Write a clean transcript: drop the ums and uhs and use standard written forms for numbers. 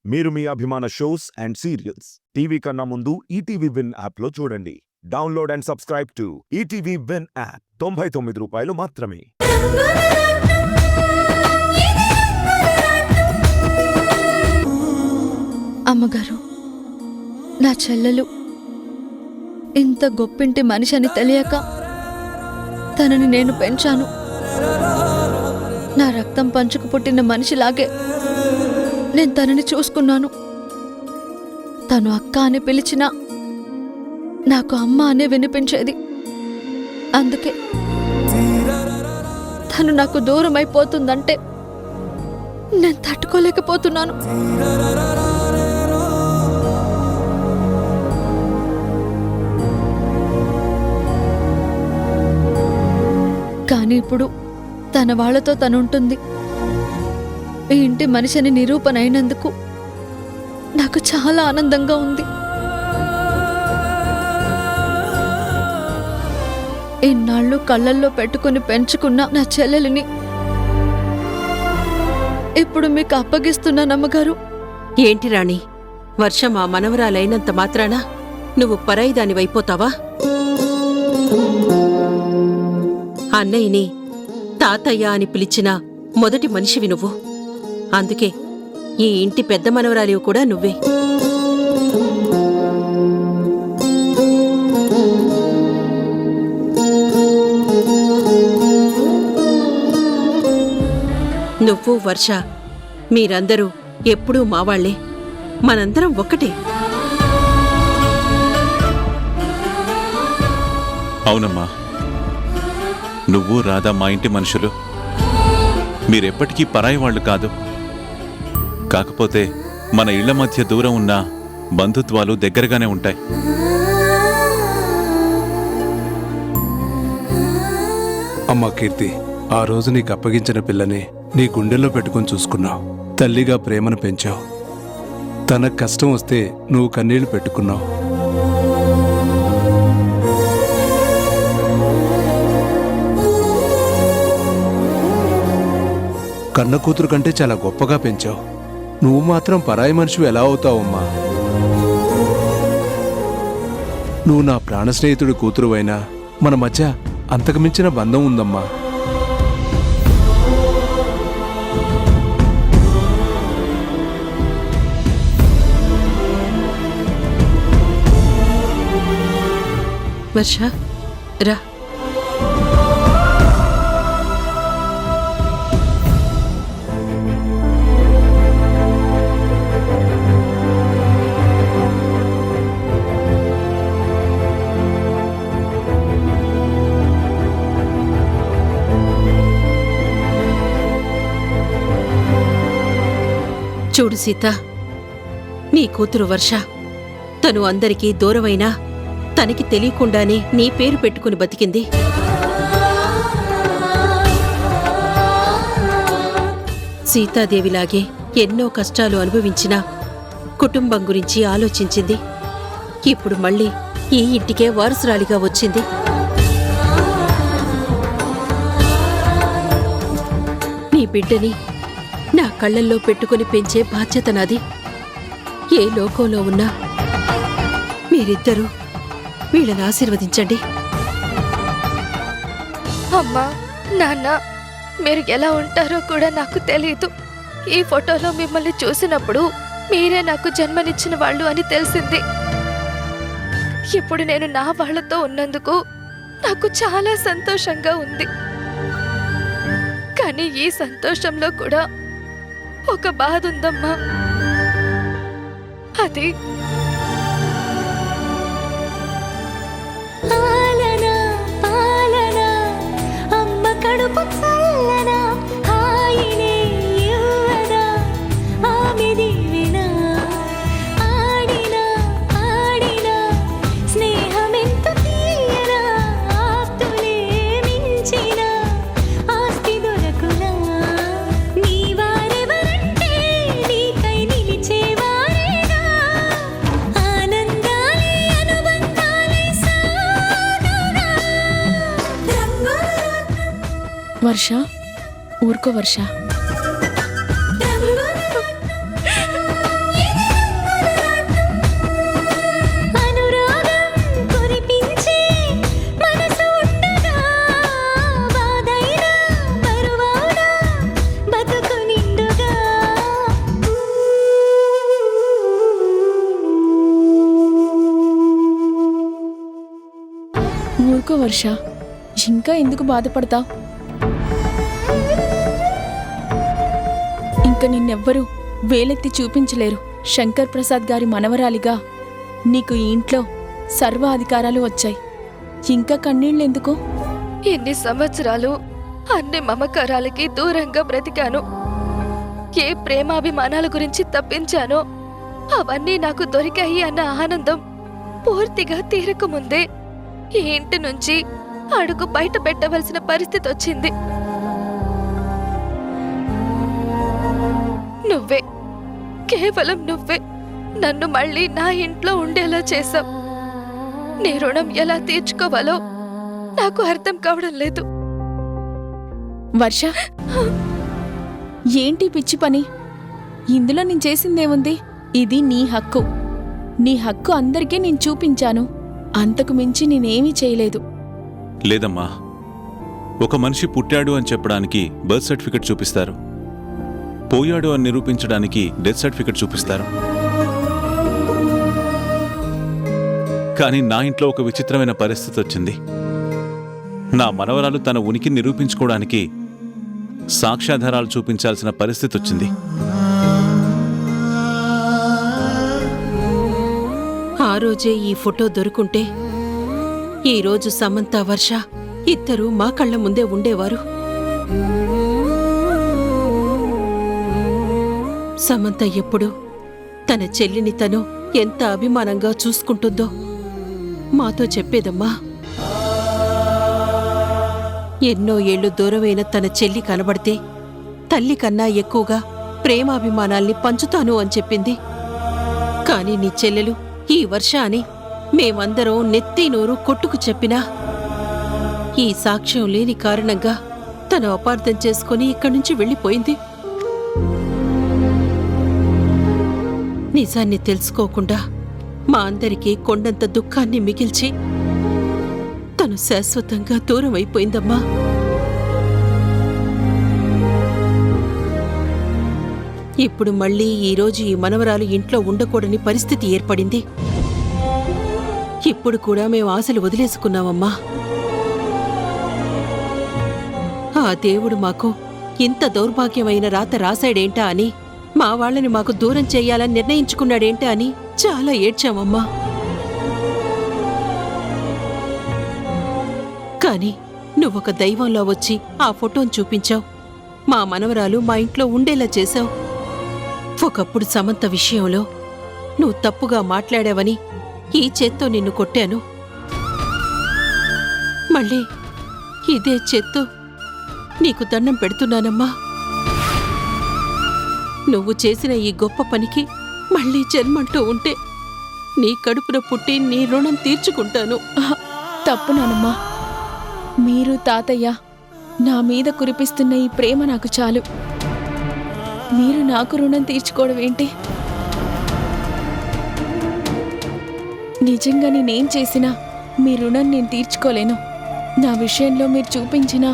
మీరు మీ అభిమాన shows and serials TV కన్నా ముందు ఈటీవీ విన్ యాప్లో చూడండి. Download and subscribe to ETV win app. 99 రూపాయలు మాత్రమే. అమ్మగారు, నా చెల్లెలు ఇంత గొప్పింటి మనిషి అని తెలియక తనని నేను పెంచాను. నా రక్తం పంచుకు పుట్టిన మనిషిలాగే నేను తనని చూసుకున్నాను. తను అక్క అని పిలిచినా నాకు అమ్మ అనే వినిపించేది. అందుకే తను నాకు దూరం అయిపోతుందంటే నేను తట్టుకోలేకపోతున్నాను. కానీ ఇప్పుడు తన వాళ్లతో తనుంటుంది. ఈ ఇంటి మనిషిని నిరూపణ అయినందుకు నాకు చాలా ఆనందంగా ఉంది. ఇన్నాళ్ళు కళ్ళల్లో పెట్టుకుని పెంచుకున్న నా చెల్లెలిని ఇప్పుడు మీకు అప్పగిస్తున్నానమ్మగారు. ఏంటి రాణి, వర్షం ఆ మనవరాలైనంత మాత్రాన నువ్వు పరాయిదానివైపోతావా? అన్నయ్యని తాతయ్య అని పిలిచిన మొదటి మనిషివి నువ్వు. అందుకే ఈ ఇంటి పెద్ద మనవరాలివి కూడా నువ్వే. నువ్వు వర్ష మీరందరూ ఎప్పుడూ మావాళ్లే. మనందరం ఒక్కటే. అవునమ్మా, నువ్వు రాధా మా ఇంటి మనుషులు. మీరెప్పటికీ పరాయి వాళ్ళు కాదు. కాకపోతే మన ఇళ్ల మధ్య దూరం ఉన్న బంధుత్వాలు దగ్గరగానే ఉంటాయి. అమ్మా కీర్తి, ఆ రోజు నీకు అప్పగించిన పిల్లని నీ గుండెల్లో పెట్టుకుని చూసుకున్నావు. తల్లిగా ప్రేమను పెంచావు. తనకు కష్టం వస్తే నువ్వు కన్నీళ్లు పెట్టుకున్నావు. కన్న కూతురు కంటే చాలా గొప్పగా పెంచావు. నువ్వు మాత్రం పరాయి మనిషివి ఎలా అవుతావమ్మా? నువ్వు నా ప్రాణ స్నేహితుడి కూతురు అయినా మన మధ్య అంతకుమించిన బంధం ఉందమ్మా. వర్ష రా. చూడు సీత, నీ కూతురు వర్ష తను అందరికీ దూరమైనా తనకి తెలియకుండానే నీ పేరు పెట్టుకుని బతికింది. సీతాదేవిలాగే ఎన్నో కష్టాలు అనుభవించినా కుటుంబం గురించి ఆలోచించింది. ఇప్పుడు మళ్ళీ ఈ ఇంటికే వారసురాలిగా వచ్చింది. నీ బిడ్డని నా కళ్ళల్లో పెట్టుకుని పెంచే బాధ్యత నాది. ఏ లోకంలో ఉన్నా మీరిద్దరూ వీళ్ళని ఆశీర్వదించండి. అమ్మా, నాన్న, మీరు ఎలా ఉంటారో కూడా నాకు తెలీదు. ఈ ఫోటోలో మిమ్మల్ని చూసినప్పుడు మీరే నాకు జన్మనిచ్చిన వాళ్ళు అని తెలిసింది. ఇప్పుడు నేను నా వాళ్లతో ఉన్నందుకు నాకు చాలా సంతోషంగా ఉంది. కానీ ఈ సంతోషంలో కూడా ఒక బాధ ఉందమ్మా. అది పాలనా పాలనా అమ్మ కడుపు చల్లనా హాయినే యువనా ఆమె దీవెనా ఆడినా ఆడినా స్నేహమెంత తీయనా ఆప్తులే మించిన ఆస్తి దొరకునా నీ వారెవరంటే నీకై నిలిచేవారేగా ఆనందాలే అనుబంధాలే సాగుగా వర్ష, ఊరుకో వర్ష. ఊరుకో వర్ష, ఇంకా ఎందుకు బాధపడతావు? ఇంక నిన్నెవ్వరూ వేలెత్తి చూపించలేరు. శంకర్ ప్రసాద్ గారి మనవరాలిగా నీకు ఈ ఇంట్లో సర్వ అధికారాలు వచ్చాయి. ఇంకా కన్నీళ్ళెందుకు? ఇన్ని సంవత్సరాలు అన్ని మమకారాలకి దూరంగా బ్రతికాను. ఏ ప్రేమాభిమానాల గురించి తప్పించానో అవన్నీ నాకు దొరికాయి అన్న ఆనందం పూర్తిగా తీరకముందే ఈ ఇంటి నుంచి అడుగు బయట పెట్టవలసిన పరిస్థితి వచ్చింది. నువ్వే, కేవలం నువ్వే నన్ను మళ్ళీ నా ఇంట్లో ఉండేలా చేశావు. నీ రుణం ఎలా తీర్చుకోవాలో నాకు అర్థం కావడం లేదు. వర్ష, ఏంటి పిచ్చి పని? ఇందులో నేను చేసిందేముంది? ఇది నీ హక్కు. నీ హక్కు అందరికీ నేను చూపించాను. అంతకు మించి నేనేమీ చేయలేదు. లేదమ్మా, ఒక మనిషి పుట్టాడు అని చెప్పడానికి బర్త్ సర్టిఫికెట్ చూపిస్తారు, పోయాడు అని నిరూపించడానికి డెత్ సర్టిఫికెట్ చూపిస్తారు. కానీ నా ఇంట్లో ఒక విచిత్రమైన పరిస్థితి వచ్చింది. నా మనవరాలు తన ఉనికి నిరూపించుకోవడానికి సాక్ష్యాధారాలు చూపించాల్సిన పరిస్థితి వచ్చింది. ఆ రోజే ఈ ఫోటో దొరుకుంటే ఈరోజు సమంత, వర్ష ఇద్దరూ మా కళ్ళ ముందే ఉండేవారు. సమంత ఎప్పుడు తన చెల్లిని తను ఎంత అభిమానంగా చూసుకుంటుందో మాతో చెప్పేదమ్మా. ఎన్నో ఏళ్లు దూరమైన తన చెల్లి కనబడితే తల్లి కన్నా ఎక్కువగా ప్రేమాభిమానాల్ని పంచుతాను అని చెప్పింది. కాని నీ చెల్లెలు ఈ వర్ష అని మేమందరం నెత్తి నోరు కొట్టుకు చెప్పినా ఈ సాక్ష్యం లేని కారణంగా తను అపార్థం చేసుకుని ఇక్కడి నుంచి వెళ్ళిపోయింది. నిజాన్ని తెలుసుకోకుండా మా అందరికీ కొండంత దుఃఖాన్ని మిగిల్చి తను శాశ్వతంగా దూరం అయిపోయిందమ్మా. ఇప్పుడు మళ్ళీ ఈరోజు ఈ మనవరాలు ఇంట్లో ఉండకూడని పరిస్థితి ఏర్పడింది. ఇప్పుడు కూడా మేము ఆశలు వదిలేసుకున్నామమ్మా. ఆ దేవుడు మాకు ఇంత దౌర్భాగ్యమైన రాత రాశాడేంటా అని, మా వాళ్ళని మాకు దూరం చెయ్యాలని నిర్ణయించుకున్నాడేంటా అని చాలా ఏడ్చామమ్మా. కాని నువ్వొక దైవంలో వచ్చి ఆ ఫోటోను చూపించావు. మా మనవరాలు మా ఇంట్లో ఉండేలా చేశావు. ఒకప్పుడు సమంత విషయంలో నువ్వు తప్పుగా మాట్లాడావని ఈ చేత్తో నిన్ను కొట్టాను. మళ్ళీ ఇదే చేత్తో నీకు దండం పెడుతున్నానమ్మా. నువ్వు చేసిన ఈ గొప్ప పనికి మళ్ళీ జన్మంటూ ఉంటే నీ కడుపున పుట్టి నీ రుణం తీర్చుకుంటాను. తప్పు నానమ్మా. మీరు, తాతయ్య నా మీద కురిపిస్తున్న ఈ ప్రేమ నాకు చాలు. మీరు నాకు రుణం తీర్చుకోవడం ఏంటి? నిజంగా నేనేం చేసినా మీ రుణం నేను తీర్చుకోలేను. నా విషయంలో మీరు చూపించిన